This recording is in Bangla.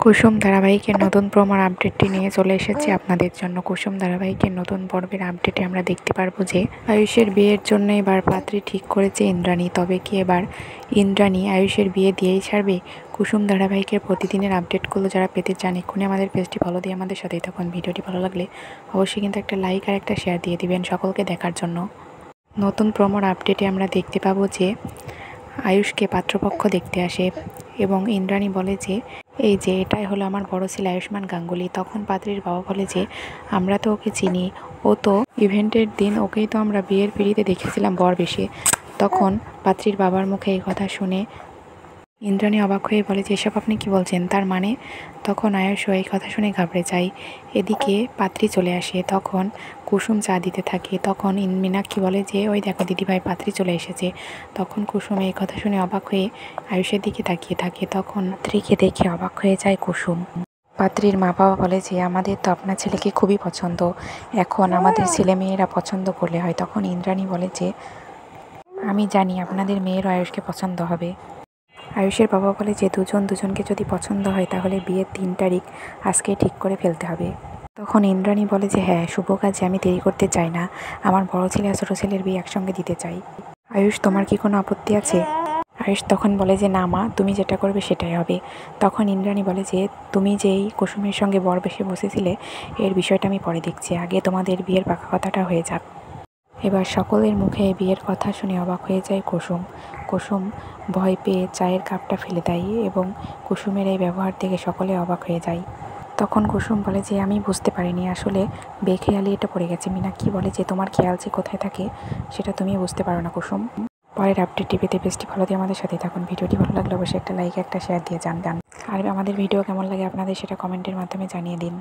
কুসুম ধারাবাহিকের নতুন প্রোমোর আপডেটটি নিয়ে চলে এসেছি আপনাদের জন্য। কুসুম ধারাবাহিকের নতুন পর্বের আপডেটে আমরা দেখতে পারবো যে আয়ুষের বিয়ের জন্য এবার পাত্রী ঠিক করেছে ইন্দ্রাণী। তবে কি এবার ইন্দ্রাণী আয়ুষের বিয়ে দিয়েই ছাড়বে? কুসুম ধারাবাহিকের প্রতিদিনের আপডেটগুলো যারা পেতে চান এক্ষুনি আমাদের পেজটি ফলো দিয়ে আমাদের সাথেই থাকুন। ভিডিওটি ভালো লাগলে অবশ্যই কিন্তু একটা লাইক আর একটা শেয়ার দিয়ে দিবেন সকলকে দেখার জন্য। নতুন প্রোমোর আপডেটে আমরা দেখতে পাবো যে আয়ুষকে পাত্রপক্ষ দেখতে আসে এবং ইন্দ্রাণী বলে যে এই যে এটাই হলো আমার বড় ছেলে আয়ুষ্মান গাঙ্গুলি। তখন পাত্রীর বাবা বলে যে আমরা তো ওকে চিনি, ও তো ইভেন্টের দিন ওকেই তো আমরা বিয়ের পিঁড়িতে দেখেছিলাম বর বেশে। তখন পাত্রীর বাবার মুখে এই কথা শুনে ইন্দ্রাণী অবাক হয়ে বলে যে এসব আপনি কি বলছেন, তার মানে? তখন আয়ুষও এই কথা শুনে ঘাবড়ে যায়। এদিকে পাত্রী চলে আসে, তখন কুসুম চা দিতে থাকে। তখন মীনাক্ষী বলে যে ওই দেখো দিদিভাই পাত্রী চলে এসেছে। তখন কুসুম এই কথা শুনে অবাক হয়ে আয়ুষের দিকে তাকিয়ে থাকে। তখন পাত্রীকে দেখে অবাক হয়ে যায় কুসুম। পাত্রীর মা বাবা বলে যে আমাদের তো আপনার ছেলেকে খুবই পছন্দ, এখন আমাদের ছেলে মেয়েরা পছন্দ করলে হয়। তখন ইন্দ্রাণী বলে যে আমি জানি আপনাদের মেয়েরও আয়ুষকে পছন্দ হবে। আয়ুষের বাবা বলে যে দুজনকে যদি পছন্দ হয় তাহলে বিয়ের 3 তারিখ আজকে ঠিক করে ফেলতে হবে। তখন ইন্দ্রাণী বলে যে হ্যাঁ, শুভ কাজে আমি দেরি করতে চাই না, আমার বড় ছেলে আর ছোটো ছেলের বিয়ে একসঙ্গে দিতে চাই। আয়ুষ, তোমার কি কোনো আপত্তি আছে? আয়ুষ তখন বলে যে না মা, তুমি যেটা করবে সেটাই হবে। তখন ইন্দ্রাণী বলে যে তুমি যেই কুসুমের সঙ্গে বর বেশে বসেছিলে এর বিষয়টা আমি পরে দেখছি, আগে তোমাদের বিয়ের পাকা কথাটা হয়ে যাক। এবার সকলের মুখে বিয়ের কথা শুনে অবাক হয়ে যায় কুসুম। কুসুম ভয় পেয়ে চায়ের কাপটা ফেলে দেয় এবং কুসুমের এই ব্যবহার দেখে সকলে অবাক হয়ে যায়। তখন কুসুম বলে যে আমি বুঝতে পারিনি, আসলে বেখেয়ালি এটা পড়ে গেছে। মীনাক্ষী বলে যে তোমার খেয়াল যে কোথায় থাকে সেটা তুমি বুঝতে পারো না কুসুম। পরের আপডেটটি পেতে পেজটি ফলো দিয়ে আমাদের সাথেই থাকুন। ভিডিওটি ভালো লাগলে অবশ্যই একটা লাইক একটা শেয়ার দিয়ে যান। আর আমাদের ভিডিও কেমন লাগে আপনাদের সেটা কমেন্টের মাধ্যমে জানিয়ে দিন।